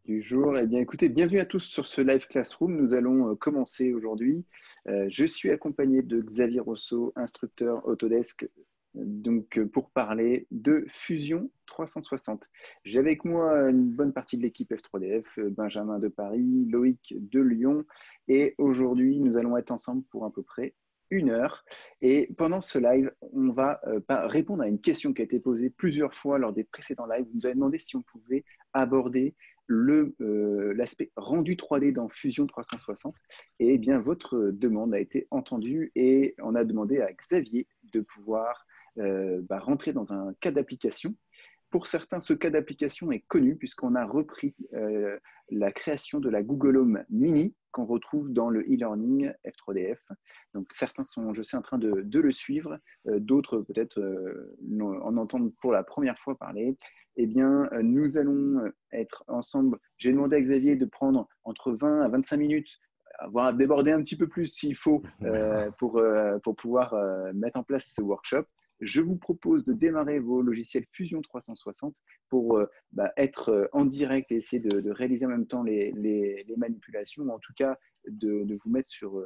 Du jour. Eh bien, écoutez, bienvenue à tous sur ce live classroom. Nous allons commencer aujourd'hui. Je suis accompagné de Xavier Rosso, instructeur Autodesk, pour parler de Fusion 360. J'ai avec moi une bonne partie de l'équipe F3DF, Benjamin de Paris, Loïc de Lyon, et aujourd'hui, nous allons être ensemble pour à peu près 1 heure. Et pendant ce live, on va répondre à une question qui a été posée plusieurs fois lors des précédents lives. Vous nous avez demandé si on pouvait aborder l'aspect rendu 3D dans Fusion 360. Et eh bien, votre demande a été entendue et on a demandé à Xavier de pouvoir rentrer dans un cas d'application. Pour certains, ce cas d'application est connu puisqu'on a repris la création de la Google Home Mini qu'on retrouve dans le e-learning F3DF. Donc certains sont, je sais, en train de le suivre, d'autres peut-être en entendent pour la première fois parler. Eh bien, nous allons être ensemble. J'ai demandé à Xavier de prendre entre 20 à 25 minutes, voire déborder un petit peu plus s'il faut, pour pouvoir mettre en place ce workshop. Je vous propose de démarrer vos logiciels Fusion 360 pour être en direct et essayer de réaliser en même temps les manipulations, ou en tout cas de vous mettre sur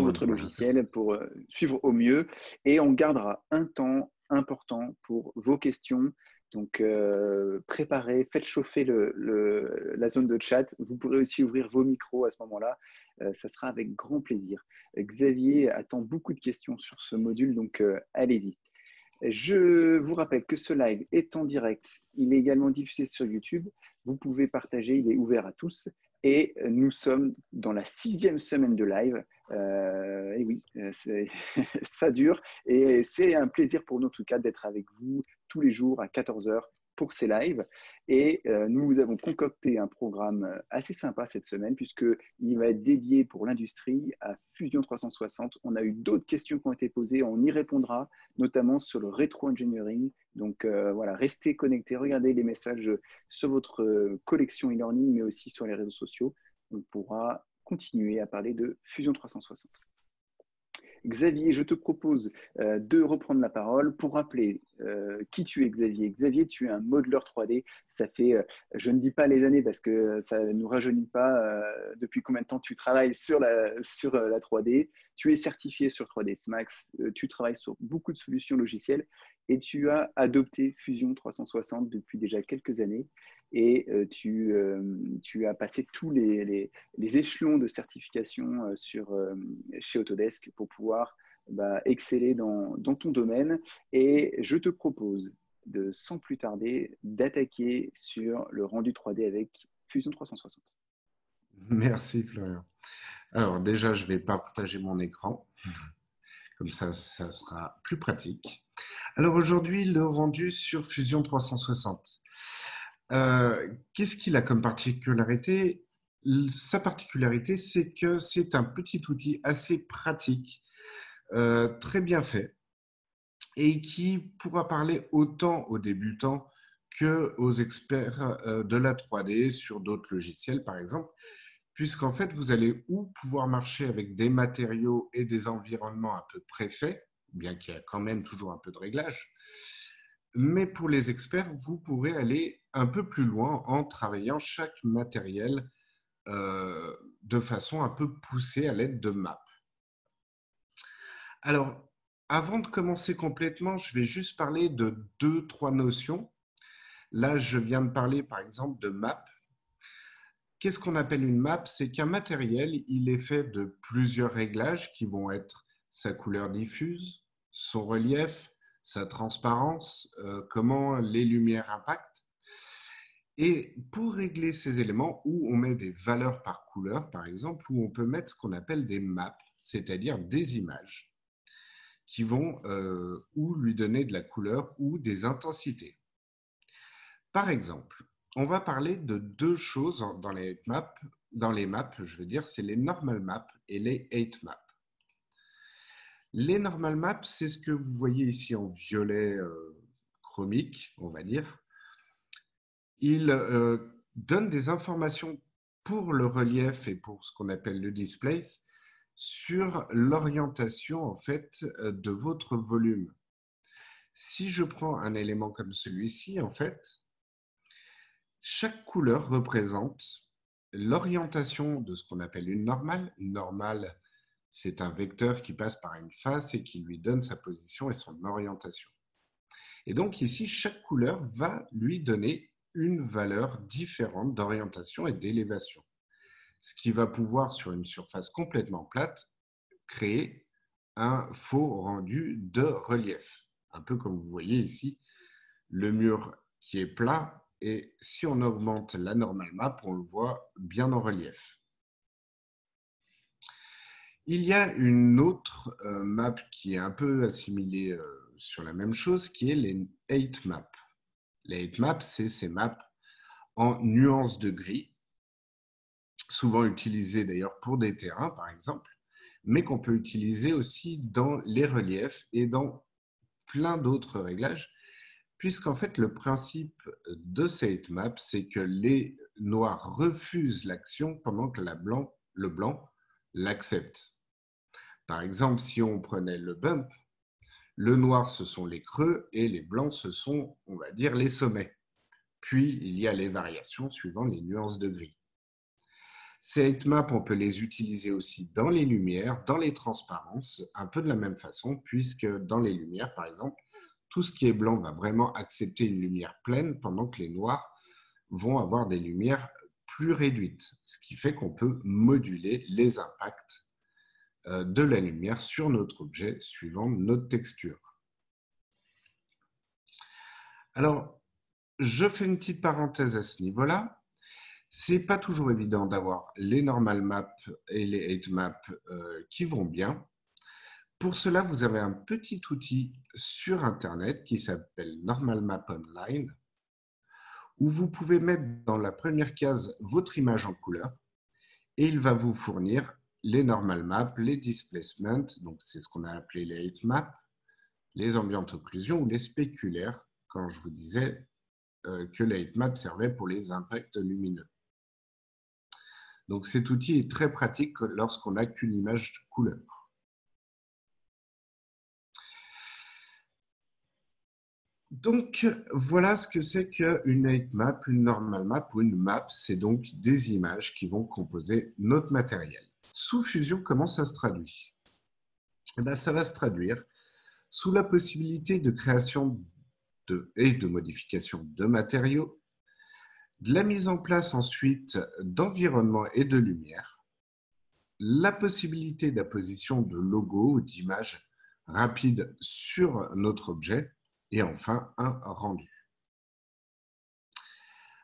votre logiciel pour suivre au mieux. Et on gardera un temps important pour vos questions. Donc, préparez, faites chauffer la zone de chat. Vous pourrez aussi ouvrir vos micros à ce moment-là. Ça sera avec grand plaisir. Xavier attend beaucoup de questions sur ce module, donc allez-y. Je vous rappelle que ce live est en direct. Il est également diffusé sur YouTube. Vous pouvez partager, il est ouvert à tous. Et nous sommes dans la 6e semaine de live. Et oui, ça dure. Et c'est un plaisir pour nous, en tout cas, d'être avec vous tous les jours à 14 heures pour ces lives. Et nous vous avons concocté un programme assez sympa cette semaine, puisqu'il va être dédié pour l'industrie à Fusion 360. On a eu d'autres questions qui ont été posées, on y répondra, notamment sur le rétro-engineering. Donc voilà, restez connectés, regardez les messages sur votre collection e-learning, mais aussi sur les réseaux sociaux. On pourra continuer à parler de Fusion 360. Xavier, je te propose de reprendre la parole pour rappeler qui tu es, Xavier. Xavier, tu es un modeleur 3D. Ça fait, je ne dis pas les années parce que ça ne nous rajeunit pas, depuis combien de temps tu travailles sur la 3D. Tu es certifié sur 3ds Max, tu travailles sur beaucoup de solutions logicielles et tu as adopté Fusion 360 depuis déjà quelques années. Et tu as passé tous les échelons de certification chez Autodesk pour pouvoir exceller dans ton domaine. Et je te propose sans plus tarder, d'attaquer sur le rendu 3D avec Fusion 360. Merci Florian. Alors déjà, je vais partager mon écran. Comme ça sera plus pratique. Alors aujourd'hui, le rendu sur Fusion 360. Qu'est-ce qu'il a comme particularité? Sa particularité, c'est que c'est un petit outil assez pratique, très bien fait, et qui pourra parler autant aux débutants qu'aux experts de la 3D sur d'autres logiciels, par exemple, puisqu'en fait, vous allez pouvoir marcher avec des matériaux et des environnements un peu préfaits, bien qu'il y a quand même toujours un peu de réglage. Mais pour les experts, vous pourrez aller un peu plus loin en travaillant chaque matériel de façon un peu poussée à l'aide de maps. Alors, avant de commencer complètement, je vais juste parler de 2-3 notions. Là, je viens de parler par exemple de map. Qu'est-ce qu'on appelle une map? C'est qu'un matériel, il est fait de plusieurs réglages qui vont être sa couleur diffuse, son relief, sa transparence, comment les lumières impactent. Et pour régler ces éléments, où on met des valeurs par couleur, par exemple, où on peut mettre ce qu'on appelle des maps, c'est-à-dire des images qui vont ou lui donner de la couleur ou des intensités. Par exemple, on va parler de 2 choses dans les maps, je veux dire, c'est les normal maps et les 8 maps. Les normal maps, c'est ce que vous voyez ici en violet chromique, on va dire. Il donne des informations pour le relief et pour ce qu'on appelle le displace sur l'orientation en fait de votre volume. Si je prends un élément comme celui-ci, en fait, Chaque couleur représente l'orientation de ce qu'on appelle une normale. Une normale, c'est un vecteur qui passe par une face et qui lui donne sa position et son orientation. Et donc ici, chaque couleur va lui donner une valeur différente d'orientation et d'élévation, ce qui va pouvoir, sur une surface complètement plate, créer un faux rendu de relief. Un peu comme vous voyez ici, le mur qui est plat, et si on augmente la normal map, on le voit bien en relief. Il y a une autre map qui est un peu assimilée sur la même chose, qui est les 8 maps. Les 8 maps, c'est ces maps en nuances de gris, souvent utilisées d'ailleurs pour des terrains, par exemple, mais qu'on peut utiliser aussi dans les reliefs et dans plein d'autres réglages, puisqu'en fait, le principe de ces 8 maps, c'est que les noirs refusent l'action pendant que le blanc l'accepte. Par exemple, si on prenait le bump, le noir, ce sont les creux et les blancs, ce sont, on va dire, les sommets. Puis, il y a les variations suivant les nuances de gris. Ces 8 maps, on peut les utiliser aussi dans les lumières, dans les transparences, un peu de la même façon, puisque dans les lumières, par exemple, tout ce qui est blanc va vraiment accepter une lumière pleine, pendant que les noirs vont avoir des lumières plus réduites, ce qui fait qu'on peut moduler les impacts de la lumière sur notre objet suivant notre texture. Alors, je fais une petite parenthèse à ce niveau-là. C'est pas toujours évident d'avoir les normal maps et les 8 maps qui vont bien. Pour cela, vous avez un petit outil sur Internet qui s'appelle Normal Map Online, où vous pouvez mettre dans la première case votre image en couleur et il va vous fournir les normal maps, les displacements, donc c'est ce qu'on a appelé les 8 maps, les ambient occlusions ou les spéculaires, quand je vous disais que les 8 maps servaient pour les impacts lumineux. Donc cet outil est très pratique lorsqu'on n'a qu'une image couleur. Donc voilà ce que c'est qu'une 8 map, une normal map ou une map, c'est donc des images qui vont composer notre matériel. Sous Fusion, comment ça se traduit? Eh bien, ça va se traduire sous la possibilité de création et de modification de matériaux, de la mise en place ensuite d'environnement et de lumière, la possibilité d'apposition de logos ou d'images rapides sur notre objet et enfin un rendu.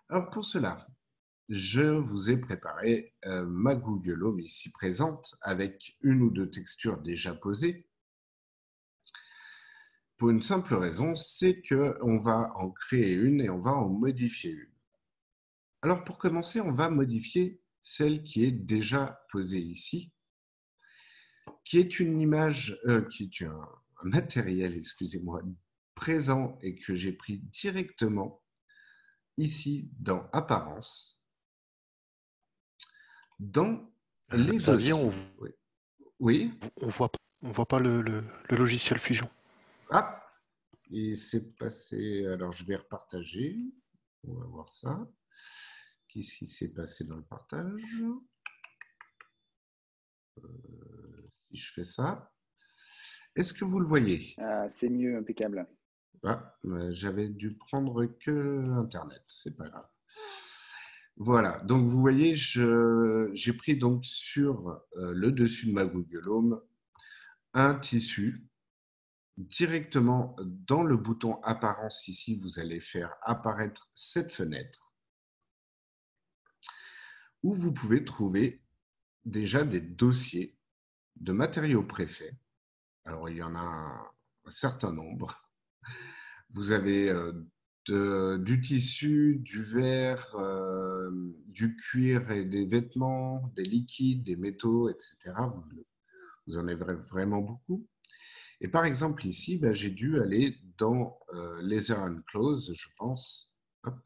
Alors pour cela, je vous ai préparé ma Google Home ici présente avec une ou deux textures déjà posées. Pour une simple raison, c'est qu'on va en créer une et on va en modifier une. Alors pour commencer, on va modifier celle qui est déjà posée ici, qui est une image, qui est un matériel, excusez-moi, présent et que j'ai pris directement ici dans Apparence, dans les Xavier, dossiers. Oui. on voit pas le logiciel Fusion. Ah, il s'est passé. Alors je vais repartager. On va voir ça. Qu'est-ce qui s'est passé dans le partage? Si je fais ça, est-ce que vous le voyez? C'est mieux, impeccable. Ah, j'avais dû prendre que Internet, c'est pas grave. Voilà, donc vous voyez, j'ai pris donc sur le dessus de ma Google Home un tissu. Directement dans le bouton Apparence ici, vous allez faire apparaître cette fenêtre où vous pouvez trouver déjà des dossiers de matériaux préfaits. Alors, il y en a un certain nombre. Vous avez du tissu, du verre, du cuir et des vêtements, des liquides, des métaux, etc. Vous en avez vraiment beaucoup. Et par exemple, ici, j'ai dû aller dans Laser and Close, je pense. Hop,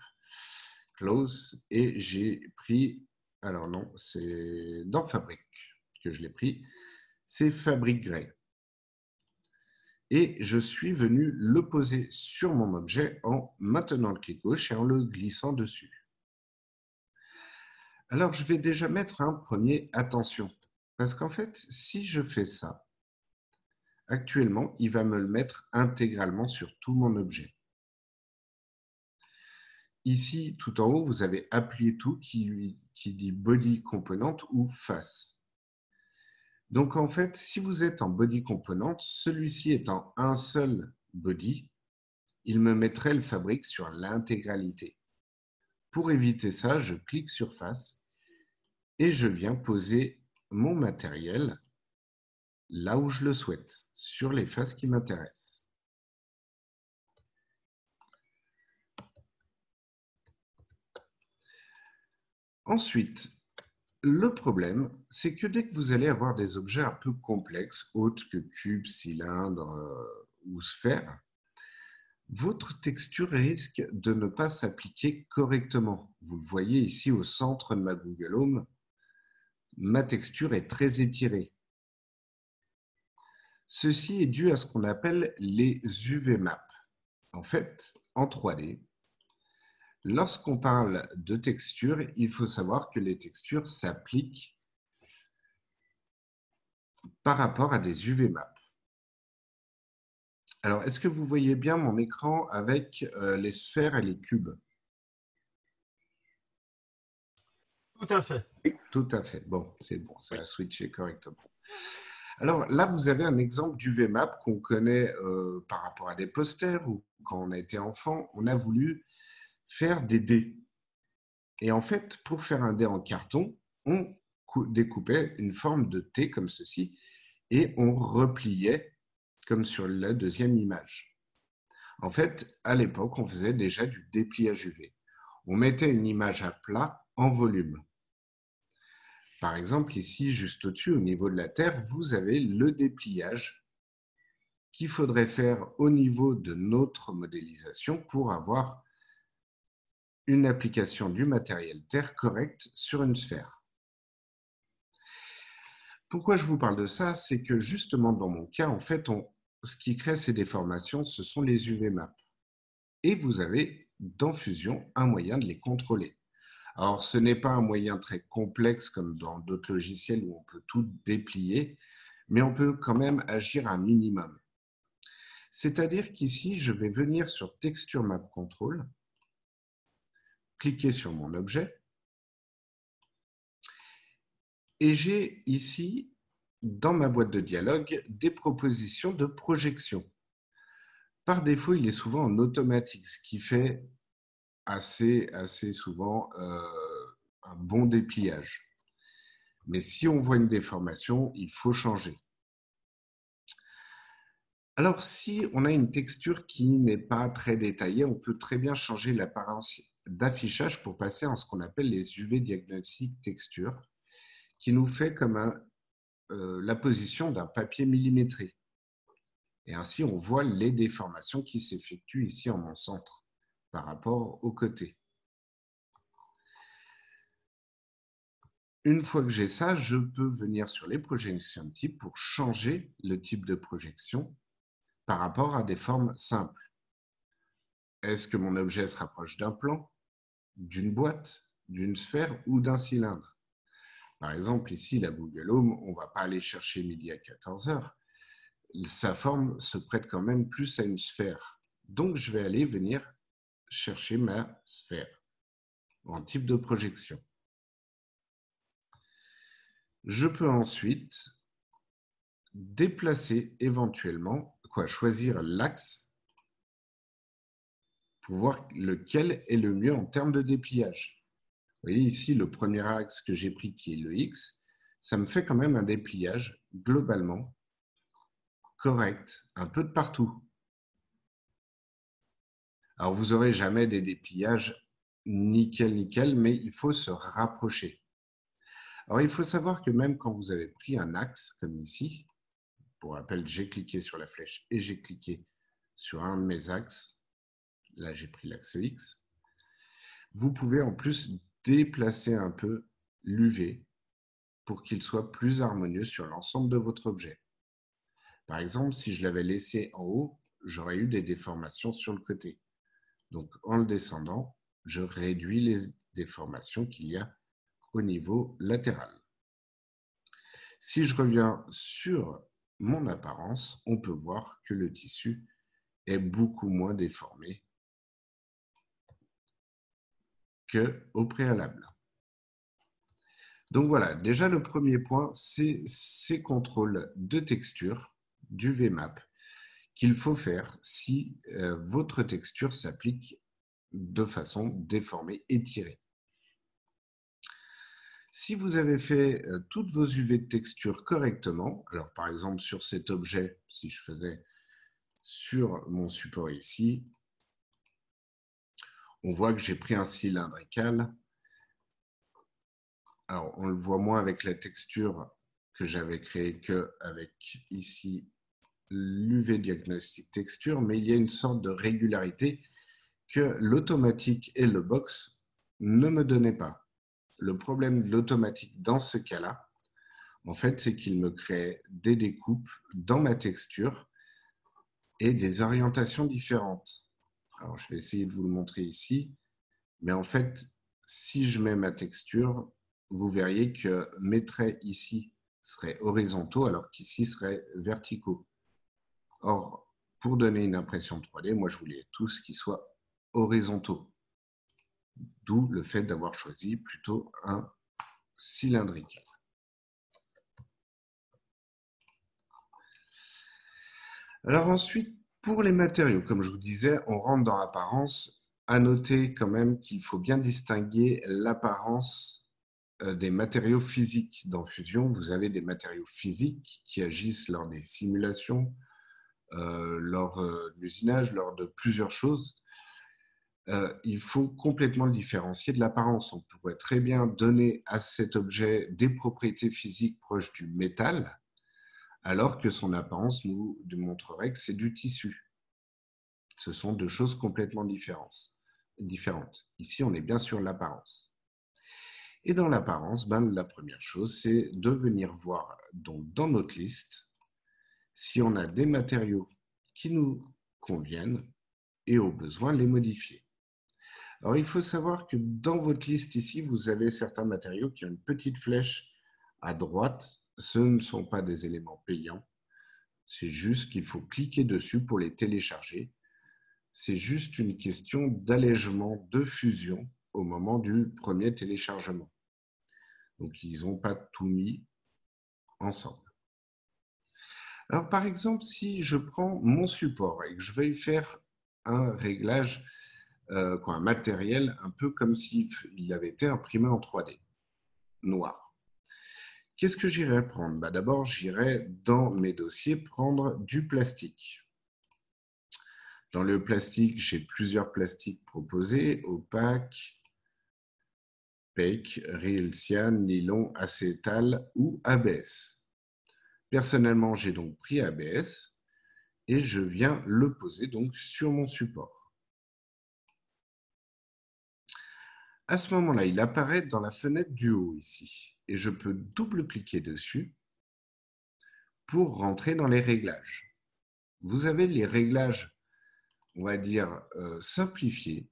Close. Et j'ai pris, alors non, c'est dans Fabric que je l'ai pris. C'est Fabric Gray. Et je suis venu le poser sur mon objet en maintenant le clic gauche et en le glissant dessus. Alors, je vais déjà mettre un premier attention. Parce qu'en fait, si je fais ça, actuellement, il va me le mettre intégralement sur tout mon objet. Ici, tout en haut, vous avez appuyé tout qui dit Body Component ou Face. Donc, en fait, si vous êtes en Body Component, celui-ci étant un seul body, il me mettrait le fabrique sur l'intégralité. Pour éviter ça, je clique sur Face et je viens poser mon matériel là où je le souhaite, sur les faces qui m'intéressent. Ensuite, le problème, c'est que dès que vous allez avoir des objets un peu complexes, autres que cubes, cylindres ou sphères, votre texture risque de ne pas s'appliquer correctement. Vous le voyez ici au centre de ma Google Home, ma texture est très étirée. Ceci est dû à ce qu'on appelle les UV maps. En fait, en 3D, lorsqu'on parle de texture, il faut savoir que les textures s'appliquent par rapport à des UV maps. Alors, est-ce que vous voyez bien mon écran avec les sphères et les cubes? Tout à fait. Tout à fait. Bon, c'est bon, ça a switché correctement. Alors là, vous avez un exemple d'UV map qu'on connaît par rapport à des posters ou quand on a été enfant, on a voulu faire des dés. Et en fait, pour faire un dé en carton, on découpait une forme de T comme ceci et on repliait comme sur la deuxième image. En fait, à l'époque, on faisait déjà du dépliage UV. On mettait une image à plat en volume. Par exemple, ici, juste au-dessus, au niveau de la Terre, vous avez le dépliage qu'il faudrait faire au niveau de notre modélisation pour avoir une application du matériel Terre correcte sur une sphère. Pourquoi je vous parle de ça? C'est que justement, dans mon cas, en fait, ce qui crée ces déformations, ce sont les UV maps. Et vous avez dans Fusion un moyen de les contrôler. Alors, ce n'est pas un moyen très complexe comme dans d'autres logiciels où on peut tout déplier, mais on peut quand même agir un minimum. C'est-à-dire qu'ici, je vais venir sur Texture Map Control, cliquer sur mon objet, et j'ai ici, dans ma boîte de dialogue, des propositions de projection. Par défaut, il est souvent en automatique, ce qui fait assez souvent un bon dépliage. Mais si on voit une déformation, il faut changer. Alors, si on a une texture qui n'est pas très détaillée, on peut très bien changer l'apparence d'affichage pour passer en ce qu'on appelle les UV Diagnostic Texture, qui nous fait comme la position d'un papier millimétré. Et ainsi, on voit les déformations qui s'effectuent ici en mon centre par rapport aux côtés. Une fois que j'ai ça, je peux venir sur les projections type pour changer le type de projection par rapport à des formes simples. Est-ce que mon objet se rapproche d'un plan, d'une boîte, d'une sphère ou d'un cylindre? Par exemple, ici, la Google Home, on ne va pas aller chercher midi à 14 heures. Sa forme se prête quand même plus à une sphère. Donc, je vais aller venir chercher ma sphère en type de projection. Je peux ensuite déplacer éventuellement, choisir l'axe pour voir lequel est le mieux en termes de dépliage. Vous voyez ici le premier axe que j'ai pris qui est le X, ça me fait quand même un dépliage globalement correct, un peu de partout. Alors vous n'aurez jamais des dépliages nickel, mais il faut se rapprocher. Alors il faut savoir que même quand vous avez pris un axe comme ici, pour rappel, j'ai cliqué sur la flèche et j'ai cliqué sur un de mes axes. Là, j'ai pris l'axe X. Vous pouvez en plus déplacer un peu l'UV pour qu'il soit plus harmonieux sur l'ensemble de votre objet. Par exemple, si je l'avais laissé en haut, j'aurais eu des déformations sur le côté. Donc, en le descendant, je réduis les déformations qu'il y a au niveau latéral. Si je reviens sur mon apparence, on peut voir que le tissu est beaucoup moins déformé qu'au préalable. Donc voilà, déjà le premier point, c'est ces contrôles de texture du VMAP qu'il faut faire si votre texture s'applique de façon déformée, étirée. Si vous avez fait toutes vos UV de texture correctement, alors par exemple sur cet objet, si je faisais sur mon support ici, on voit que j'ai pris un cylindrical. Alors on le voit moins avec la texture que j'avais créée qu'avec ici l'UV diagnostic texture, mais il y a une sorte de régularité que l'automatique et le box ne me donnaient pas. Le problème de l'automatique dans ce cas-là, en fait, c'est qu'il me crée des découpes dans ma texture et des orientations différentes. Alors, je vais essayer de vous le montrer ici. Mais en fait, si je mets ma texture, vous verriez que mes traits ici seraient horizontaux alors qu'ici seraient verticaux. Or, pour donner une impression 3D, moi, je voulais tous qui soient horizontaux. D'où le fait d'avoir choisi plutôt un cylindrical. Alors ensuite, pour les matériaux, comme je vous disais, on rentre dans l'apparence. À noter quand même qu'il faut bien distinguer l'apparence des matériaux physiques. Dans Fusion, vous avez des matériaux physiques qui agissent lors des simulations, lors de l'usinage, lors de plusieurs choses. Il faut complètement le différencier de l'apparence. On pourrait très bien donner à cet objet des propriétés physiques proches du métal, alors que son apparence nous montrerait que c'est du tissu. Ce sont deux choses complètement différentes. Ici, on est bien sur l'apparence. Et dans l'apparence, la première chose, c'est de venir voir donc, dans notre liste si on a des matériaux qui nous conviennent et au besoin les modifier. Alors, il faut savoir que dans votre liste ici, vous avez certains matériaux qui ont une petite flèche à droite. Ce ne sont pas des éléments payants. C'est juste qu'il faut cliquer dessus pour les télécharger. C'est juste une question d'allègement de fusion au moment du premier téléchargement. Donc, ils n'ont pas tout mis ensemble. Alors, par exemple, si je prends mon support et que je vais faire un réglage, un matériel un peu comme s'il avait été imprimé en 3D, noir. Qu'est-ce que j'irai prendre? D'abord, j'irai dans mes dossiers prendre du plastique. Dans le plastique, j'ai plusieurs plastiques proposés, opaque, PEEK, Real Cyan, nylon, acétal ou ABS. Personnellement, j'ai donc pris ABS et je viens le poser donc sur mon support. À ce moment-là, il apparaît dans la fenêtre du haut ici et je peux double-cliquer dessus pour rentrer dans les réglages. Vous avez les réglages, on va dire, simplifiés,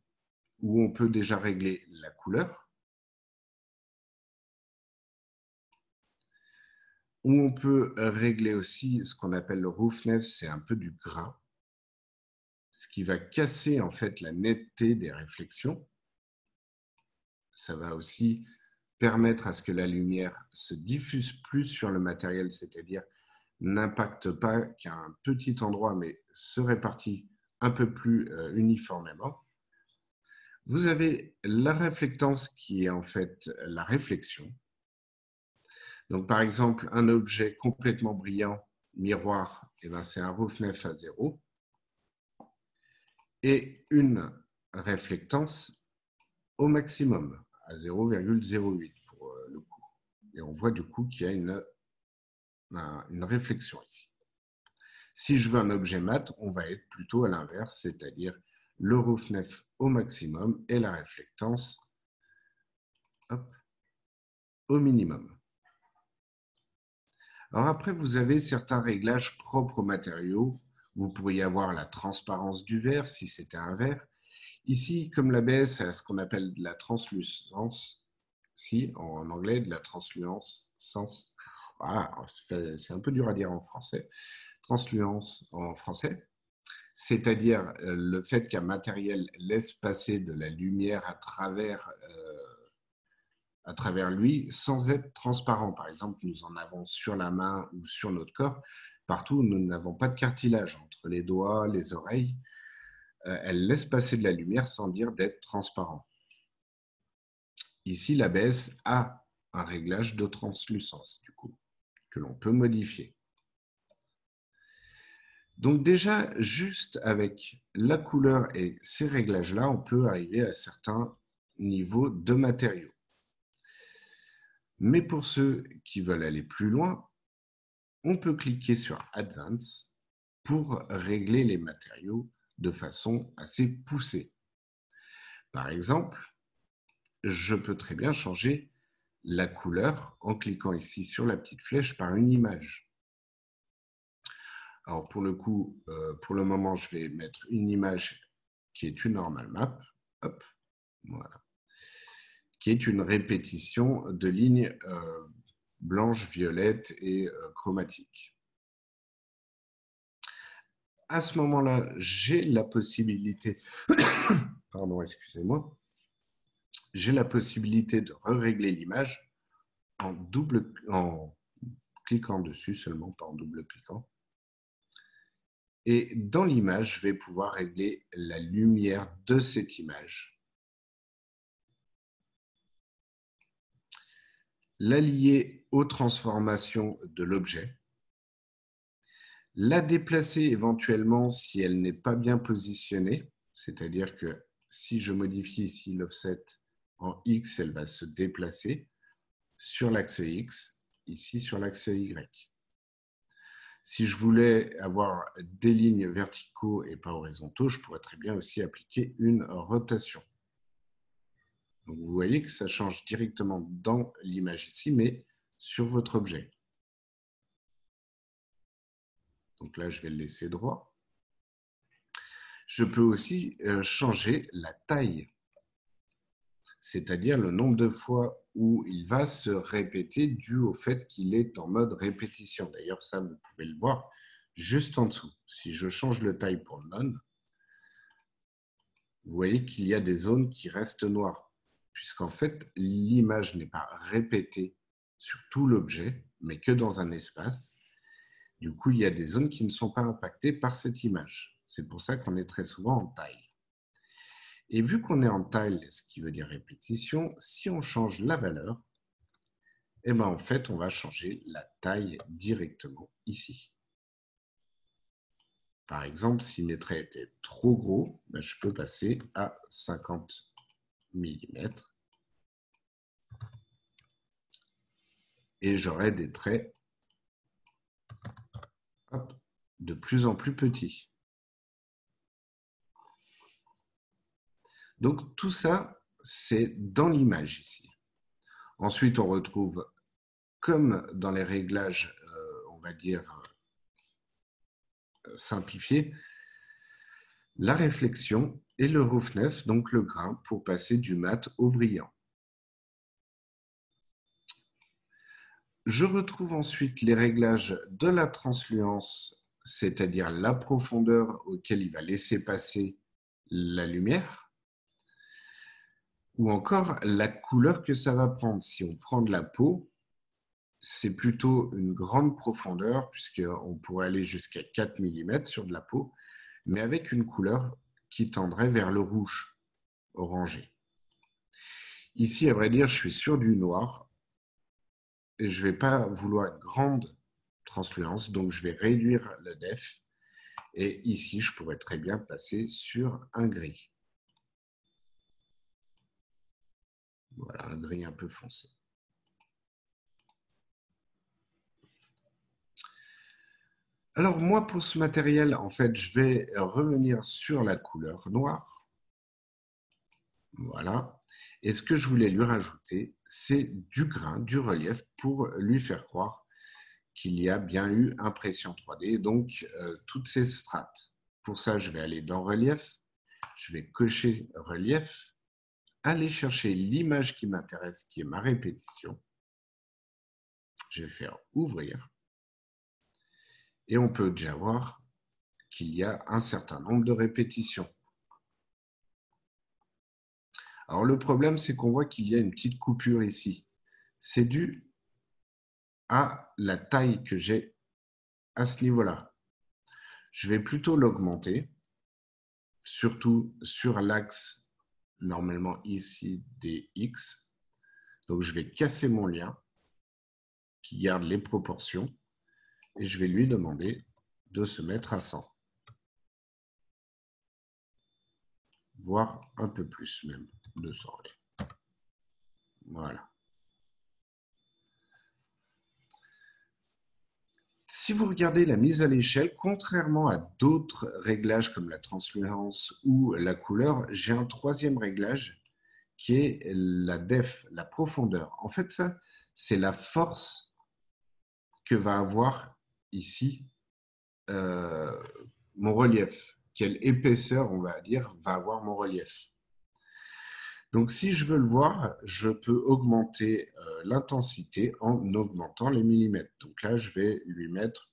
où on peut déjà régler la couleur, où on peut régler aussi ce qu'on appelle le roughness, c'est un peu du grain, ce qui va casser en fait la netteté des réflexions. Ça va aussi permettre à ce que la lumière se diffuse plus sur le matériel, c'est-à-dire n'impacte pas qu'à un petit endroit, mais se répartit un peu plus uniformément. Vous avez la réflectance qui est en fait la réflexion. Donc, par exemple, un objet complètement brillant, miroir, c'est un roughness à 0. Et une réflectance au maximum, à 0,08 pour le coup. Et on voit du coup qu'il y a une réflexion ici. Si je veux un objet mat, on va être plutôt à l'inverse, c'est-à-dire le roughness au maximum et la réflectance au minimum. Alors après, vous avez certains réglages propres aux matériaux. Vous pourriez avoir la transparence du verre si c'était un verre. Ici, comme l'ABS a ce qu'on appelle de la translucence, Si, en anglais, de la translucence. Ah, c'est un peu dur à dire en français. Translucence en français, c'est-à-dire le fait qu'un matériel laisse passer de la lumière à travers lui sans être transparent. Par exemple, nous en avons sur la main ou sur notre corps, partout où nous n'avons pas de cartilage entre les doigts, les oreilles. Elle laisse passer de la lumière sans dire d'être transparent. Ici, l'ABS a un réglage de translucence, du coup, que l'on peut modifier. Donc déjà, juste avec la couleur et ces réglages-là, on peut arriver à certains niveaux de matériaux. Mais pour ceux qui veulent aller plus loin, on peut cliquer sur Advance pour régler les matériaux de façon assez poussée. Par exemple, je peux très bien changer la couleur en cliquant ici sur la petite flèche par une image. Alors pour le coup, pour le moment, je vais mettre une image qui est une normal map, hop, voilà, qui est une répétition de lignes blanches, violettes et chromatiques. À ce moment-là, j'ai la possibilité, pardon, excusez-moi, j'ai la possibilité de régler l'image en cliquant dessus seulement, pas en double-cliquant. Et dans l'image, je vais pouvoir régler la lumière de cette image. La lier aux transformations de l'objet. La déplacer éventuellement si elle n'est pas bien positionnée, c'est-à-dire que si je modifie ici l'offset en X, elle va se déplacer sur l'axe X, ici sur l'axe Y. Si je voulais avoir des lignes verticaux et pas horizontaux, je pourrais très bien aussi appliquer une rotation. Donc vous voyez que ça change directement dans l'image ici, mais sur votre objet. Donc là, je vais le laisser droit. Je peux aussi changer la taille, c'est-à-dire le nombre de fois où il va se répéter dû au fait qu'il est en mode répétition. D'ailleurs, ça, vous pouvez le voir juste en dessous. Si je change le taille pour none, vous voyez qu'il y a des zones qui restent noires, puisqu'en fait, l'image n'est pas répétée sur tout l'objet, mais que dans un espace. Du coup, il y a des zones qui ne sont pas impactées par cette image. C'est pour ça qu'on est très souvent en taille. Et vu qu'on est en taille, ce qui veut dire répétition, si on change la valeur, eh ben en fait, on va changer la taille directement ici. Par exemple, si mes traits étaient trop gros, ben je peux passer à 50 mm et j'aurai des traits de plus en plus petits. Donc tout ça, c'est dans l'image ici. Ensuite, on retrouve, comme dans les réglages, on va dire, simplifiés, la réflexion et le roughness, donc le grain, pour passer du mat au brillant. Je retrouve ensuite les réglages de la transluance, c'est-à-dire la profondeur auquel il va laisser passer la lumière, ou encore la couleur que ça va prendre. Si on prend de la peau, c'est plutôt une grande profondeur, puisqu'on pourrait aller jusqu'à 4 mm sur de la peau, mais avec une couleur qui tendrait vers le rouge, orangé. Ici, à vrai dire, je suis sur du noir, et je ne vais pas vouloir une grande transluance, donc je vais réduire le def, et ici, je pourrais très bien passer sur un gris. Voilà, un gris un peu foncé. Alors moi, pour ce matériel, en fait, je vais revenir sur la couleur noire. Voilà. Et ce que je voulais lui rajouter, c'est du grain, du relief, pour lui faire croire qu'il y a bien eu impression 3D, donc toutes ces strates. Pour ça, je vais aller dans relief, je vais cocher relief, aller chercher l'image qui m'intéresse, qui est ma répétition. Je vais faire ouvrir. Et on peut déjà voir qu'il y a un certain nombre de répétitions. Alors le problème, c'est qu'on voit qu'il y a une petite coupure ici. C'est dû à la taille que j'ai à ce niveau-là. Je vais plutôt l'augmenter, surtout sur l'axe, normalement ici, des X. Donc je vais casser mon lien qui garde les proportions et je vais lui demander de se mettre à 100. Voire un peu plus même, 200. Voilà. Si vous regardez la mise à l'échelle, contrairement à d'autres réglages comme la translucence ou la couleur, j'ai un troisième réglage qui est la depth, la profondeur. En fait, ça, c'est la force que va avoir ici mon relief. Quelle épaisseur, on va dire, va avoir mon relief. Donc, si je veux le voir, je peux augmenter l'intensité en augmentant les millimètres. Donc là, je vais lui mettre,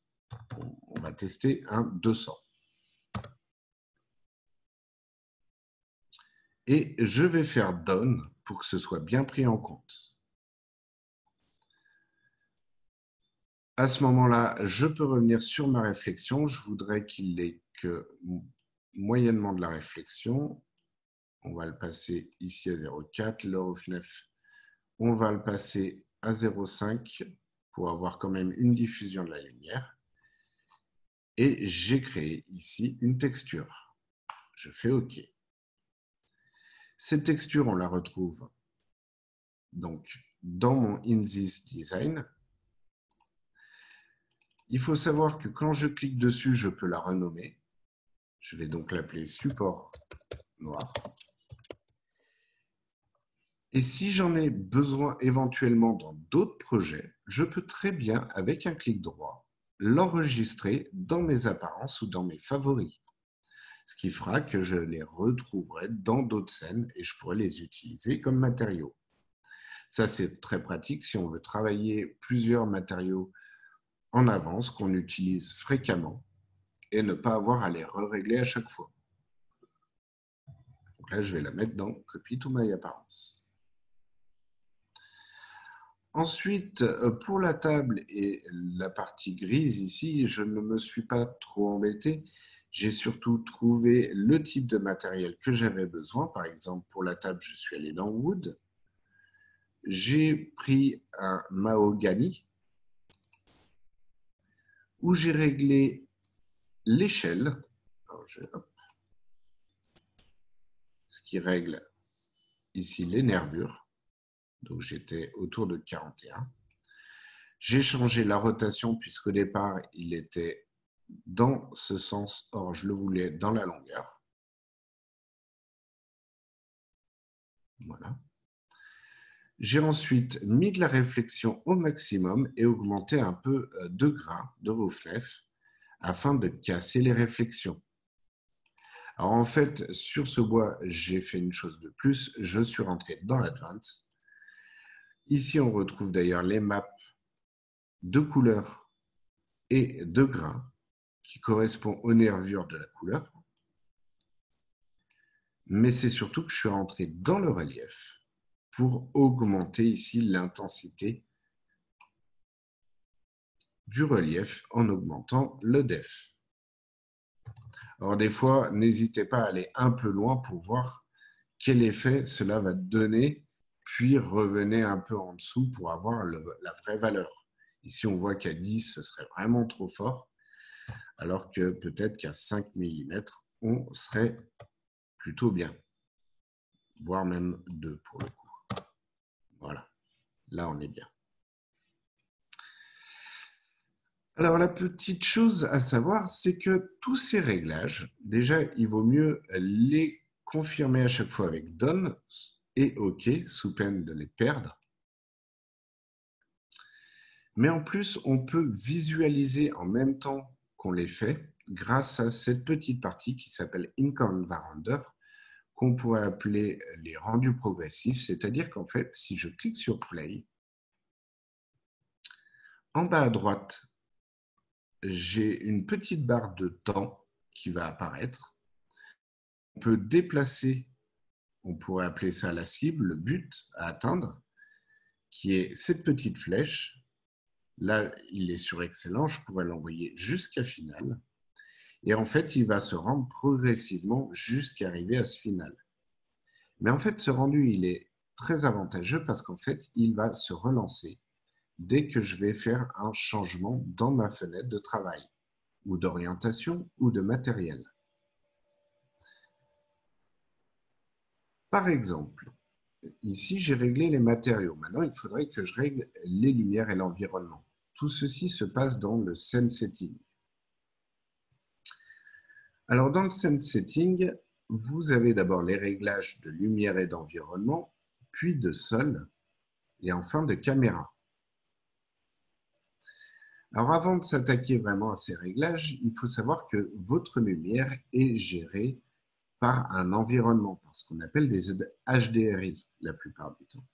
on va tester un 200. Et je vais faire Done pour que ce soit bien pris en compte. À ce moment-là, je peux revenir sur ma réflexion. Je voudrais qu'il n'ait que moyennement de la réflexion. On va le passer ici à 0,4. Le ROFNEF, on va le passer à 0,5 pour avoir quand même une diffusion de la lumière. Et j'ai créé ici une texture. Je fais OK. Cette texture, on la retrouve donc dans mon In This Design. Il faut savoir que quand je clique dessus, je peux la renommer. Je vais donc l'appeler support noir. Et si j'en ai besoin éventuellement dans d'autres projets, je peux très bien, avec un clic droit, l'enregistrer dans mes apparences ou dans mes favoris. Ce qui fera que je les retrouverai dans d'autres scènes et je pourrai les utiliser comme matériaux. Ça, c'est très pratique si on veut travailler plusieurs matériaux en avance qu'on utilise fréquemment et ne pas avoir à les régler à chaque fois. Donc là, je vais la mettre dans Copy to My Apparence. Ensuite, pour la table et la partie grise ici, je ne me suis pas trop embêté. J'ai surtout trouvé le type de matériel que j'avais besoin. Par exemple, pour la table, je suis allé dans Wood. J'ai pris un mahogany où j'ai réglé l'échelle, ce qui règle ici les nervures. Donc, j'étais autour de 41. J'ai changé la rotation puisqu'au départ, il était dans ce sens. Or, je le voulais dans la longueur. Voilà. J'ai ensuite mis de la réflexion au maximum et augmenté un peu de grain de ROFNEF afin de casser les réflexions. Alors, en fait, sur ce bois, j'ai fait une chose de plus. Je suis rentré dans l'Advance. Ici, on retrouve d'ailleurs les maps de couleurs et de grains qui correspondent aux nervures de la couleur. Mais c'est surtout que je suis rentré dans le relief pour augmenter ici l'intensité du relief en augmentant le depth. Alors des fois, n'hésitez pas à aller un peu loin pour voir quel effet cela va donner, puis revenez un peu en dessous pour avoir la vraie valeur. Ici, on voit qu'à 10, ce serait vraiment trop fort, alors que peut-être qu'à 5 mm, on serait plutôt bien, voire même 2 pour le coup. Voilà, là, on est bien. Alors, la petite chose à savoir, c'est que tous ces réglages, déjà, il vaut mieux les confirmer à chaque fois avec Done et OK, sous peine de les perdre. Mais en plus, on peut visualiser en même temps qu'on les fait grâce à cette petite partie qui s'appelle InConv Render, qu'on pourrait appeler les rendus progressifs, c'est-à-dire qu'en fait, si je clique sur Play, en bas à droite, j'ai une petite barre de temps qui va apparaître. On peut déplacer, on pourrait appeler ça la cible, le but à atteindre, qui est cette petite flèche. Là, il est sur excellent, je pourrais l'envoyer jusqu'à finale. Et en fait, il va se rendre progressivement jusqu'à arriver à ce final. Mais en fait, ce rendu, il est très avantageux parce qu'en fait, il va se relancer dès que je vais faire un changement dans ma fenêtre de travail, ou d'orientation, ou de matériel. Par exemple, ici, j'ai réglé les matériaux. Maintenant, il faudrait que je règle les lumières et l'environnement. Tout ceci se passe dans le Scene Setting. Alors, dans le Scene Setting, vous avez d'abord les réglages de lumière et d'environnement, puis de sol, et enfin de caméra. Alors, avant de s'attaquer vraiment à ces réglages, il faut savoir que votre lumière est gérée par un environnement, par ce qu'on appelle des HDRI la plupart du temps.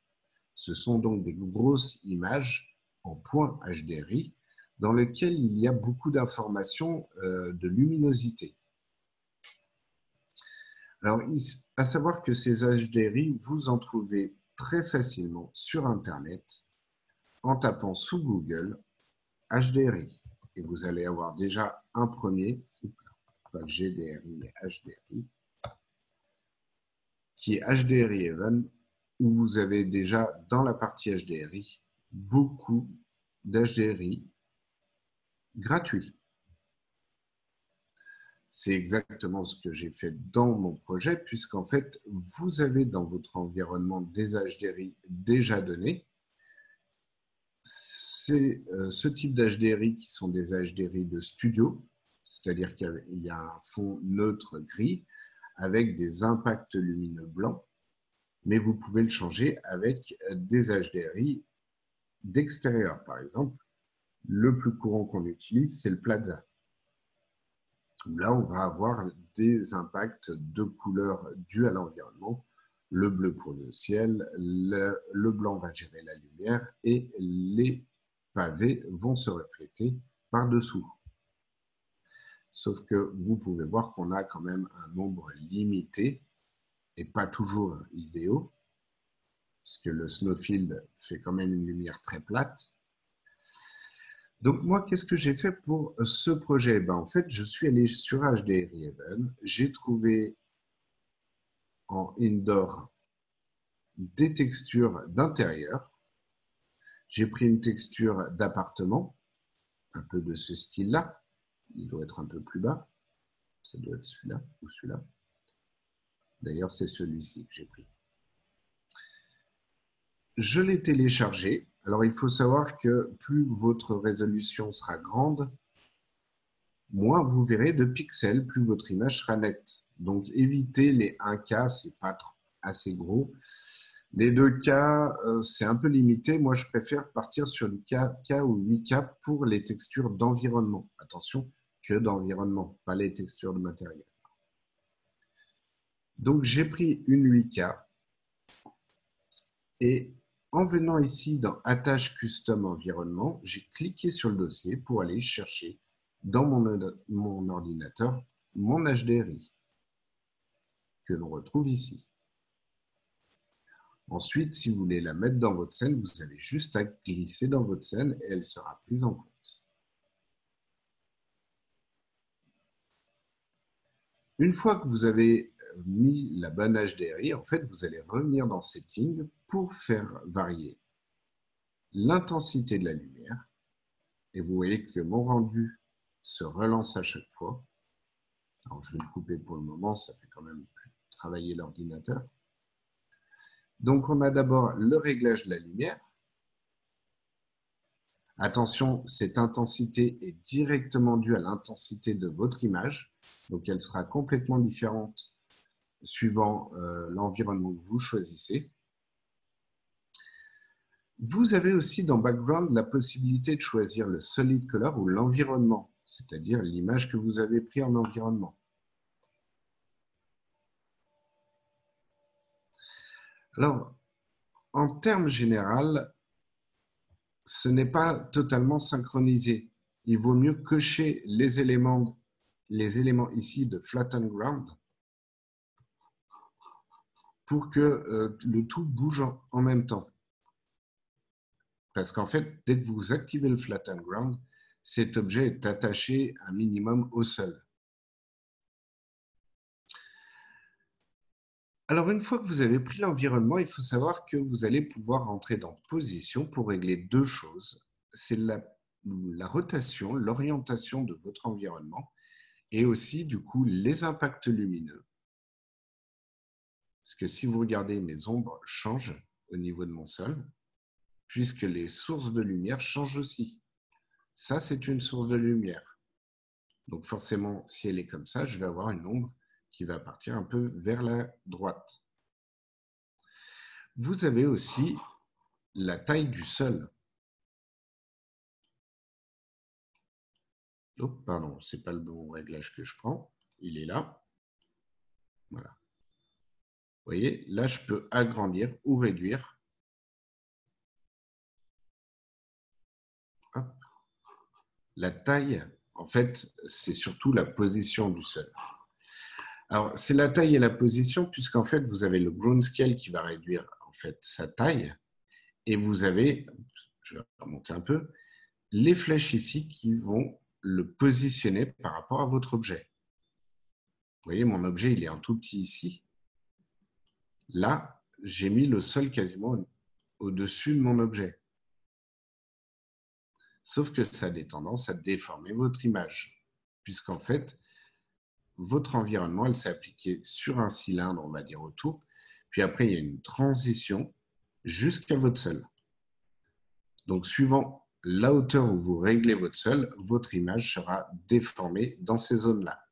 Ce sont donc des grosses images en points HDRI dans lesquelles il y a beaucoup d'informations de luminosité. Alors, à savoir que ces HDRI, vous en trouvez très facilement sur Internet en tapant sous Google HDRI. Et vous allez avoir déjà un premier, pas GDRI, mais HDRI, qui est HDRI Even, où vous avez déjà dans la partie HDRI beaucoup d'HDRI gratuits. C'est exactement ce que j'ai fait dans mon projet, puisqu'en fait, vous avez dans votre environnement des HDRI déjà donnés. C'est ce type d'HDRI qui sont des HDRI de studio, c'est-à-dire qu'il y a un fond neutre gris avec des impacts lumineux blancs, mais vous pouvez le changer avec des HDRI d'extérieur. Par exemple, le plus courant qu'on utilise, c'est le Plaza. Là, on va avoir des impacts de couleurs dues à l'environnement. Le bleu pour le ciel, le blanc va gérer la lumière et les pavés vont se refléter par-dessous. Sauf que vous pouvez voir qu'on a quand même un nombre limité et pas toujours idéaux, puisque le Snowfield fait quand même une lumière très plate. Donc moi, qu'est-ce que j'ai fait pour ce projet? En fait, je suis allé sur HDRI Even, j'ai trouvé en indoor des textures d'intérieur. J'ai pris une texture d'appartement, un peu de ce style-là. Il doit être un peu plus bas. Ça doit être celui-là ou celui-là. D'ailleurs, c'est celui-ci que j'ai pris. Je l'ai téléchargé. Alors, il faut savoir que plus votre résolution sera grande, moins vous verrez de pixels, plus votre image sera nette. Donc, évitez les 1K, c'est pas assez gros. Les 2K, c'est un peu limité. Moi, je préfère partir sur du K ou 8K pour les textures d'environnement. Attention, que d'environnement, pas les textures de matériel. Donc, j'ai pris une 8K et en venant ici dans Attache Custom Environnement, j'ai cliqué sur le dossier pour aller chercher dans mon ordinateur mon HDRI que l'on retrouve ici. Ensuite, si vous voulez la mettre dans votre scène, vous avez juste à glisser dans votre scène et elle sera prise en compte. Une fois que vous avez mis la bonne HDRI, en fait, vous allez revenir dans Settings pour faire varier l'intensité de la lumière. Et vous voyez que mon rendu se relance à chaque fois. Alors, je vais le couper pour le moment, ça fait quand même plus travailler l'ordinateur. Donc, on a d'abord le réglage de la lumière. Attention, cette intensité est directement due à l'intensité de votre image. Donc, elle sera complètement différente suivant l'environnement que vous choisissez. Vous avez aussi dans Background la possibilité de choisir le Solid Color ou l'environnement, c'est-à-dire l'image que vous avez prise en environnement. Alors, en termes généraux, ce n'est pas totalement synchronisé. Il vaut mieux cocher les éléments ici de Flatten Ground pour que le tout bouge en même temps. Parce qu'en fait, dès que vous activez le Flatten Ground, cet objet est attaché un minimum au sol. Alors, une fois que vous avez pris l'environnement, il faut savoir que vous allez pouvoir rentrer dans position pour régler deux choses. C'est la rotation, l'orientation de votre environnement et aussi, du coup, les impacts lumineux. Parce que si vous regardez, mes ombres changent au niveau de mon sol, puisque les sources de lumière changent aussi. Ça, c'est une source de lumière. Donc forcément, si elle est comme ça, je vais avoir une ombre qui va partir un peu vers la droite. Vous avez aussi la taille du sol. Oh, pardon, ce n'est pas le bon réglage que je prends. Il est là. Voilà. Vous voyez, là, je peux agrandir ou réduire. Hop. La taille, en fait, c'est surtout la position du sol. Alors, c'est la taille et la position, puisqu'en fait, vous avez le ground scale qui va réduire en fait sa taille, et vous avez, je vais remonter un peu, les flèches ici qui vont le positionner par rapport à votre objet. Vous voyez, mon objet, il est un tout petit ici. Là, j'ai mis le sol quasiment au-dessus de mon objet. Sauf que ça a des tendances à déformer votre image, puisqu'en fait, votre environnement, elle s'est appliquée sur un cylindre, on va dire, autour. Puis après, il y a une transition jusqu'à votre sol. Donc, suivant la hauteur où vous réglez votre sol, votre image sera déformée dans ces zones-là.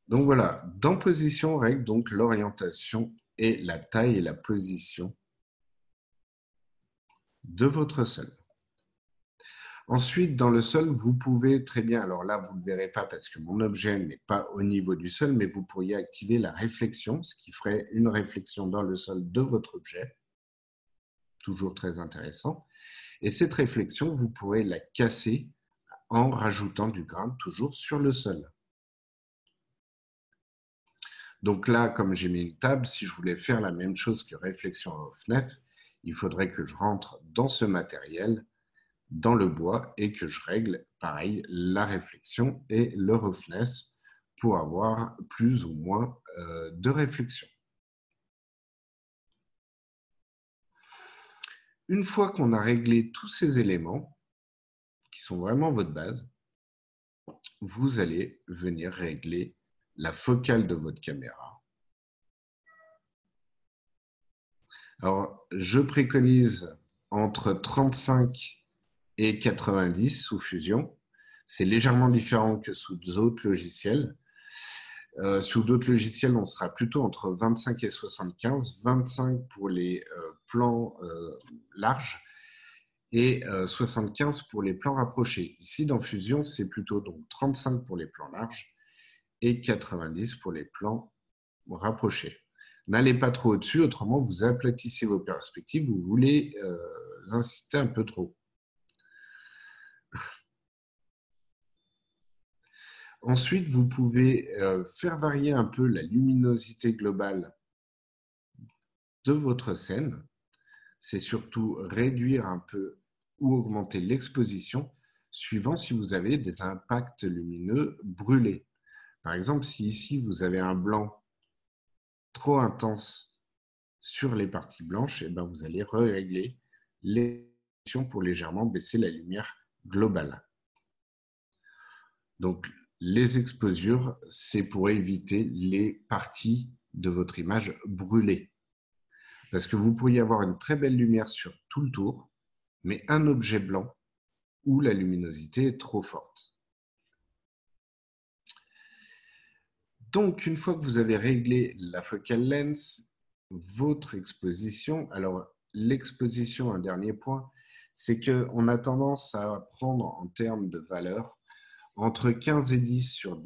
Donc voilà, dans position, on règle donc l'orientation et la taille et la position de votre sol. Ensuite, dans le sol, vous pouvez très bien, alors là, vous ne le verrez pas parce que mon objet n'est pas au niveau du sol, mais vous pourriez activer la réflexion, ce qui ferait une réflexion dans le sol de votre objet. Toujours très intéressant. Et cette réflexion, vous pourrez la casser en rajoutant du grain toujours sur le sol. Donc là, comme j'ai mis une table, si je voulais faire la même chose que réflexion en fenêtre, il faudrait que je rentre dans ce matériel, dans le bois, et que je règle, pareil, la réflexion et le roughness pour avoir plus ou moins de réflexion. Une fois qu'on a réglé tous ces éléments, qui sont vraiment votre base, vous allez venir régler la focale de votre caméra. Alors, je préconise entre 35 et 90 sous Fusion. C'est légèrement différent que sous d'autres logiciels. Sous d'autres logiciels, on sera plutôt entre 25 et 75, 25 pour les plans larges et 75 pour les plans rapprochés. Ici, dans Fusion, c'est plutôt donc 35 pour les plans larges et 90 pour les plans rapprochés. N'allez pas trop au-dessus, autrement vous aplatissez vos perspectives, vous voulez insister un peu trop. Ensuite, vous pouvez faire varier un peu la luminosité globale de votre scène. C'est surtout réduire un peu ou augmenter l'exposition suivant si vous avez des impacts lumineux brûlés. Par exemple, si ici vous avez un blanc trop intense sur les parties blanches, et bien vous allez régler l'exposition pour légèrement baisser la lumière globale. Donc, les exposures, c'est pour éviter les parties de votre image brûlées. Parce que vous pourriez avoir une très belle lumière sur tout le tour, mais un objet blanc où la luminosité est trop forte. Donc, une fois que vous avez réglé la focal length, votre exposition, alors l'exposition, un dernier point, c'est qu'on a tendance à prendre en termes de valeur entre 15 et 10 sur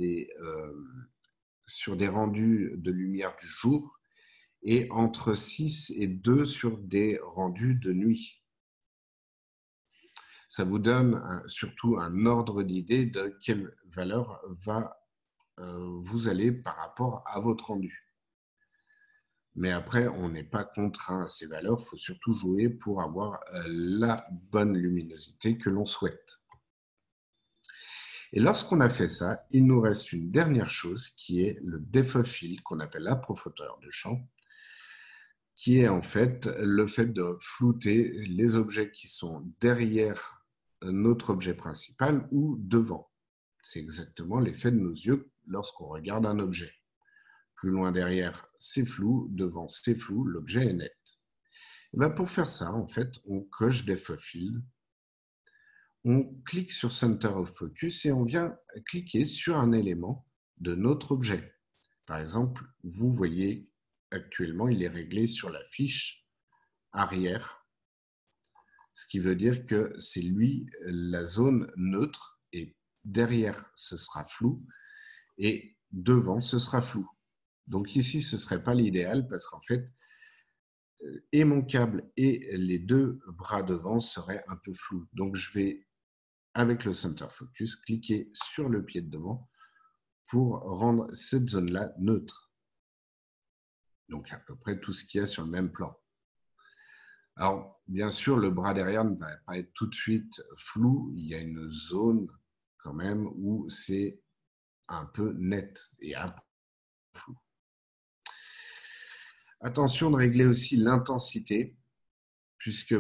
des rendus de lumière du jour et entre 6 et 2 sur des rendus de nuit. Ça vous donne surtout un ordre d'idée de quelle valeur vous allez par rapport à votre rendu. Mais après, on n'est pas contraint à ces valeurs, il faut surtout jouer pour avoir la bonne luminosité que l'on souhaite. Et lorsqu'on a fait ça, il nous reste une dernière chose qui est le depth of field, qu'on appelle l'approfoteur de champ, qui est en fait le fait de flouter les objets qui sont derrière notre objet principal ou devant. C'est exactement l'effet de nos yeux lorsqu'on regarde un objet. Plus loin derrière, c'est flou, devant, c'est flou, l'objet est net. Et bien pour faire ça, en fait, on coche Depth of Field, on clique sur Center of Focus et on vient cliquer sur un élément de notre objet. Par exemple, vous voyez actuellement, il est réglé sur la fiche arrière, ce qui veut dire que c'est lui la zone neutre et derrière, ce sera flou et devant, ce sera flou. Donc ici, ce ne serait pas l'idéal parce qu'en fait, et mon câble et les deux bras devant seraient un peu flous. Donc je vais, avec le Center Focus, cliquer sur le pied de devant pour rendre cette zone-là neutre. Donc à peu près tout ce qu'il y a sur le même plan. Alors bien sûr, le bras derrière ne va pas être tout de suite flou. Il y a une zone quand même où c'est un peu net et un peu flou. Attention de régler aussi l'intensité, puisque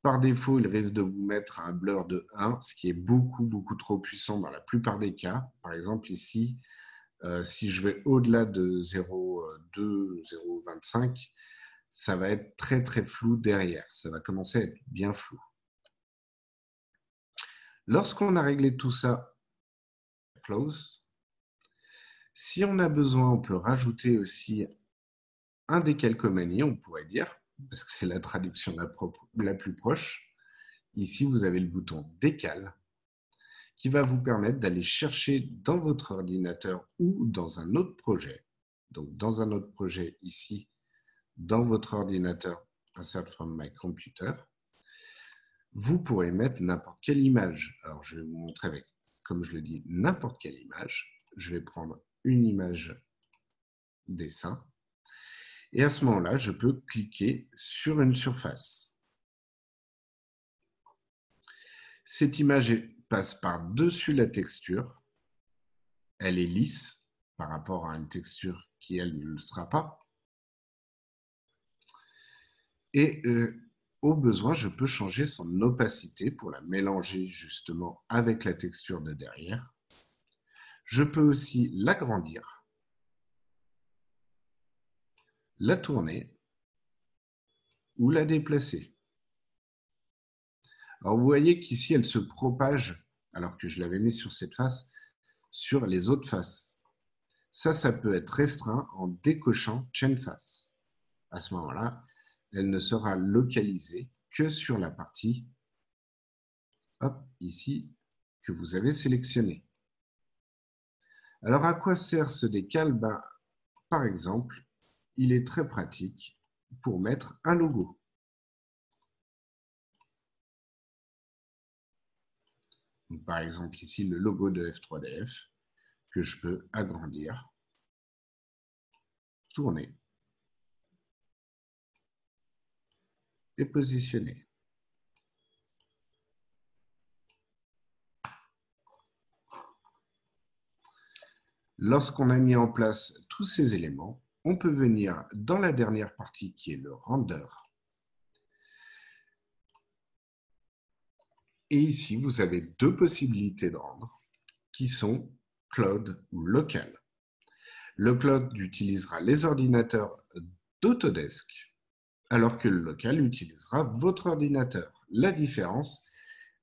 par défaut, il risque de vous mettre un blur de 1, ce qui est beaucoup, beaucoup trop puissant dans la plupart des cas. Par exemple, ici, si je vais au-delà de 0,2, 0,25, ça va être très, très flou derrière. Ça va commencer à être bien flou. Lorsqu'on a réglé tout ça, close. Si on a besoin, on peut rajouter aussi un décalcomanie, on pourrait dire, parce que c'est la traduction la plus proche. Ici, vous avez le bouton décale qui va vous permettre d'aller chercher dans votre ordinateur ou dans un autre projet. Donc, dans un autre projet ici, dans votre ordinateur, Insert from my computer, vous pourrez mettre n'importe quelle image. Alors, je vais vous montrer avec, comme je le dis, n'importe quelle image. Je vais prendre une image dessin. Et à ce moment-là, je peux cliquer sur une surface. Cette image passe par-dessus la texture. Elle est lisse par rapport à une texture qui, elle, ne le sera pas. Et au besoin, je peux changer son opacité pour la mélanger justement avec la texture de derrière. Je peux aussi l'agrandir, la tourner ou la déplacer. Alors vous voyez qu'ici, elle se propage, alors que je l'avais mis sur cette face, sur les autres faces. Ça peut être restreint en décochant Chain Face. À ce moment-là, elle ne sera localisée que sur la partie ici que vous avez sélectionnée. Alors à quoi sert ce décal? Par exemple, il est très pratique pour mettre un logo. Donc, par exemple, ici, le logo de F3DF que je peux agrandir, tourner et positionner. Lorsqu'on a mis en place tous ces éléments, on peut venir dans la dernière partie qui est le render. Et ici, vous avez deux possibilités de rendre qui sont cloud ou local. Le cloud utilisera les ordinateurs d'Autodesk, alors que le local utilisera votre ordinateur. La différence,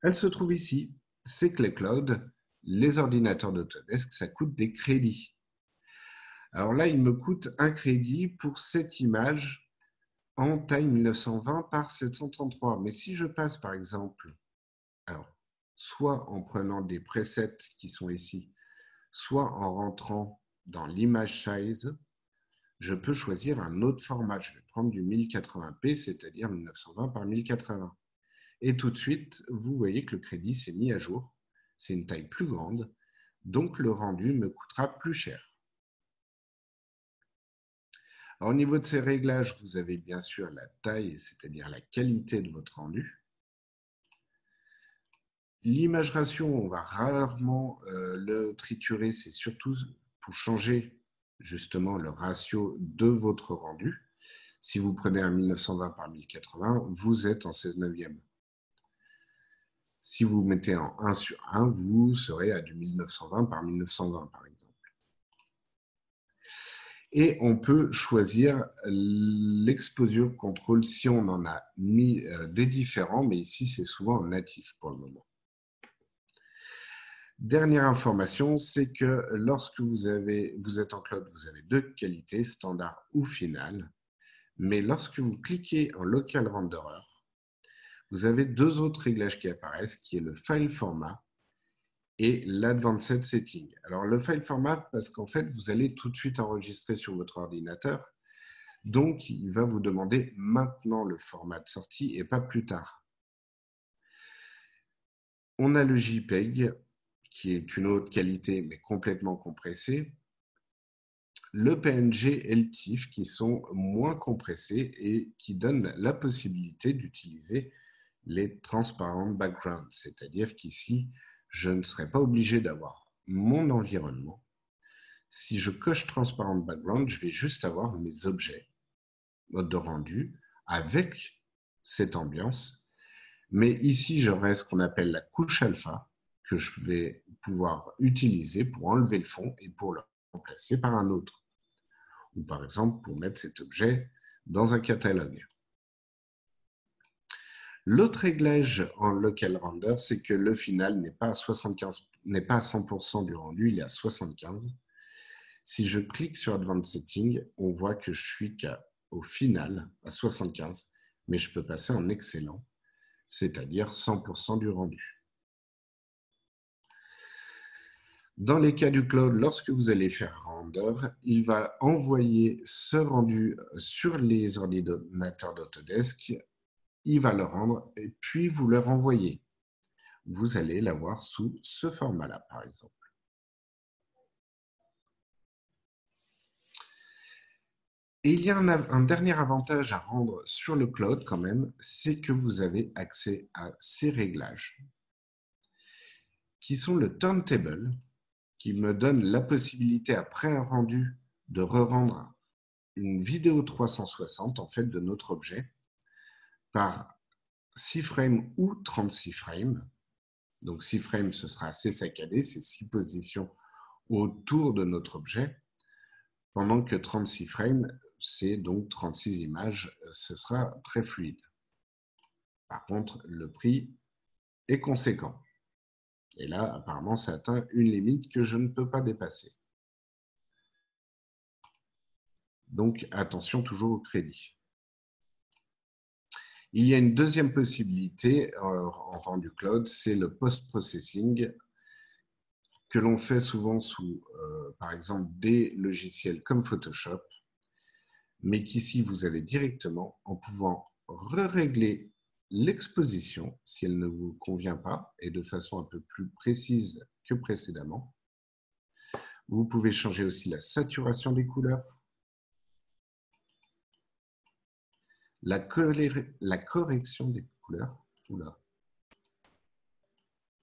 elle se trouve ici, c'est que les clouds, les ordinateurs d'Autodesk, ça coûte des crédits. Alors là, il me coûte un crédit pour cette image en taille 1920 par 733. Mais si je passe par exemple, alors, soit en prenant des presets qui sont ici, soit en rentrant dans l'image size, je peux choisir un autre format. Je vais prendre du 1080p, c'est-à-dire 1920 par 1080. Et tout de suite, vous voyez que le crédit s'est mis à jour. C'est une taille plus grande, donc le rendu me coûtera plus cher. Alors, au niveau de ces réglages, vous avez bien sûr la taille, c'est-à-dire la qualité de votre rendu. L'image ratio, on va rarement le triturer, c'est surtout pour changer justement le ratio de votre rendu. Si vous prenez un 1920 par 1080, vous êtes en 16/9. Si vous mettez en 1/1, vous serez à du 1920 par 1920, par exemple. Et on peut choisir l'exposure control si on en a mis des différents, mais ici, c'est souvent en natif pour le moment. Dernière information, c'est que lorsque vous êtes en cloud, vous avez deux qualités, standard ou final. Mais lorsque vous cliquez en local renderer, vous avez deux autres réglages qui apparaissent, qui est le file format et l'advanced setting. Alors le file format, parce qu'en fait, vous allez tout de suite enregistrer sur votre ordinateur. Donc, il va vous demander maintenant le format de sortie et pas plus tard. On a le JPEG, qui est une haute qualité, mais complètement compressé. Le PNG et le TIFF, qui sont moins compressés et qui donnent la possibilité d'utiliser les transparent background. C'est-à-dire qu'ici, je ne serai pas obligé d'avoir mon environnement. Si je coche transparent background, je vais juste avoir mes objets, mode de rendu, avec cette ambiance. Mais ici, j'aurai ce qu'on appelle la couche alpha, que je vais pouvoir utiliser pour enlever le fond et pour le remplacer par un autre. Ou par exemple, pour mettre cet objet dans un catalogue. L'autre réglage en local render, c'est que le final n'est pas à 100% du rendu, il est à 75%. Si je clique sur Advanced Setting, on voit que je suis qu'au final, à 75%, mais je peux passer en excellent, c'est-à-dire 100% du rendu. Dans les cas du cloud, lorsque vous allez faire render, il va envoyer ce rendu sur les ordinateurs d'Autodesk, il va le rendre et puis vous le renvoyez. Vous allez l'avoir sous ce format-là, par exemple. Et il y a un dernier avantage à rendre sur le cloud quand même, c'est que vous avez accès à ces réglages qui sont le turntable, qui me donne la possibilité après un rendu de re-rendre une vidéo 360 en fait de notre objet par 6 frames ou 36 frames. Donc 6 frames, ce sera assez saccadé, c'est 6 positions autour de notre objet, pendant que 36 frames, c'est donc 36 images, ce sera très fluide. Par contre, le prix est conséquent. Et là, apparemment, ça atteint une limite que je ne peux pas dépasser. Donc, attention toujours au crédit. Il y a une deuxième possibilité en rendu cloud, c'est le post-processing que l'on fait souvent sous, par exemple, des logiciels comme Photoshop, mais qu'ici, vous avez directement, en pouvant régler l'exposition, si elle ne vous convient pas, et de façon un peu plus précise que précédemment. Vous pouvez changer aussi la saturation des couleurs, la correction des couleurs. Oula.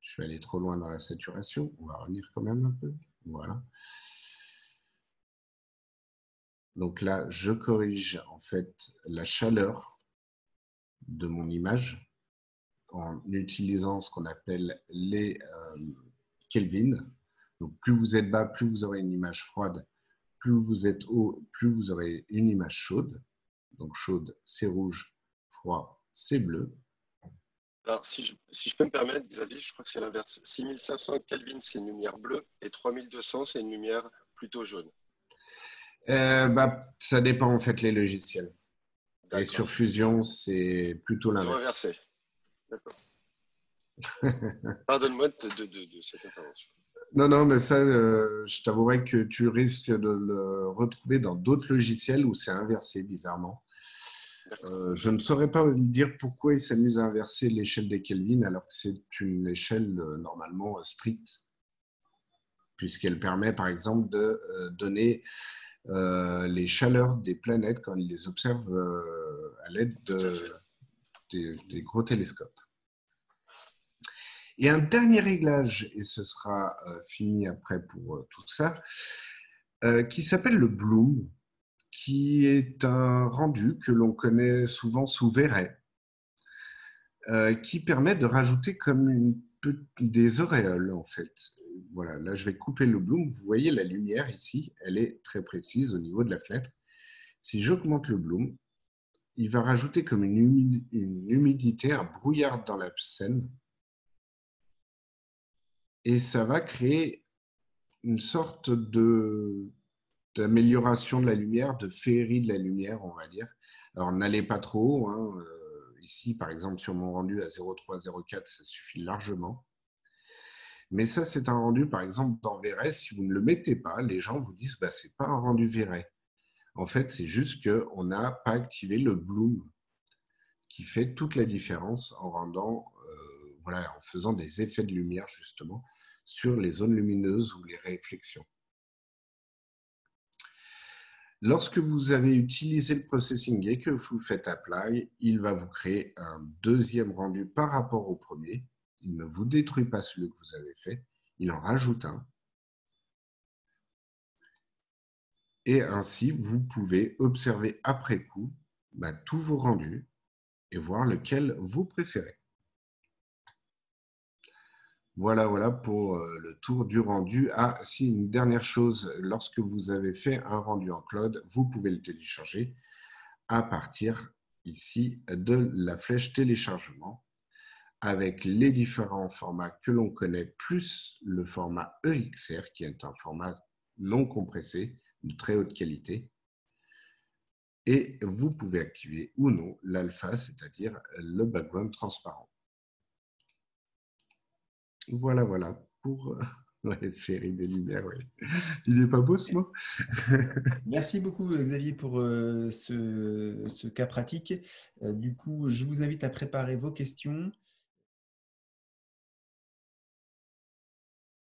Je suis allé trop loin dans la saturation. On va revenir quand même un peu. Voilà. Donc là, je corrige en fait la chaleur de mon image en utilisant ce qu'on appelle les Kelvin. Donc plus vous êtes bas, plus vous aurez une image froide. Plus vous êtes haut, plus vous aurez une image chaude. Donc chaude, c'est rouge. Froid, c'est bleu. Alors, si je peux me permettre, Xavier, je crois que c'est l'inverse. 6500 Kelvin, c'est une lumière bleue, et 3200, c'est une lumière plutôt jaune. Ça dépend en fait les logiciels. Et sur Fusion, c'est plutôt Ils ont l'inverse. inversé. D'accord. Pardonne-moi de cette intervention. Non, mais ça, je t'avouerai que tu risques de le retrouver dans d'autres logiciels où c'est inversé bizarrement. Je ne saurais pas dire pourquoi ils s'amusent à inverser l'échelle des Kelvin alors que c'est une échelle normalement stricte, puisqu'elle permet par exemple de donner les chaleurs des planètes quand ils les observent à l'aide des gros télescopes. Et un dernier réglage, et ce sera fini après pour tout ça, qui s'appelle le Bloom, qui est un rendu que l'on connaît souvent sous Véret, qui permet de rajouter comme des auréoles en fait. Voilà, là je vais couper le Bloom. Vous voyez la lumière ici, elle est très précise au niveau de la fenêtre. Si j'augmente le Bloom, il va rajouter comme une humidité, un brouillard dans la scène. Et ça va créer une sorte d'amélioration de la lumière, de féerie de la lumière, on va dire. Alors, n'allez pas trop haut. Hein. Ici, par exemple, sur mon rendu à 0,304, ça suffit largement. Mais ça, c'est un rendu, par exemple, dans Véret. Si vous ne le mettez pas, les gens vous disent bah, c'est pas un rendu Véret. En fait, c'est juste qu'on n'a pas activé le bloom qui fait toute la différence en rendant, en faisant des effets de lumière, justement, sur les zones lumineuses ou les réflexions. Lorsque vous avez utilisé le processing et que vous faites apply, il va vous créer un deuxième rendu par rapport au premier. Il ne vous détruit pas celui que vous avez fait, il en rajoute un. Et ainsi, vous pouvez observer après coup tous vos rendus et voir lequel vous préférez. Voilà pour le tour du rendu. Ah, si, une dernière chose, lorsque vous avez fait un rendu en cloud, vous pouvez le télécharger à partir ici de la flèche téléchargement avec les différents formats que l'on connaît, plus le format EXR qui est un format non compressé de très haute qualité. Et vous pouvez activer ou non l'alpha, c'est-à-dire le background transparent. Voilà pour la féerie des lumières. Oui. Il n'est pas beau ce mot? Merci beaucoup Xavier pour ce cas pratique. Du coup, je vous invite à préparer vos questions.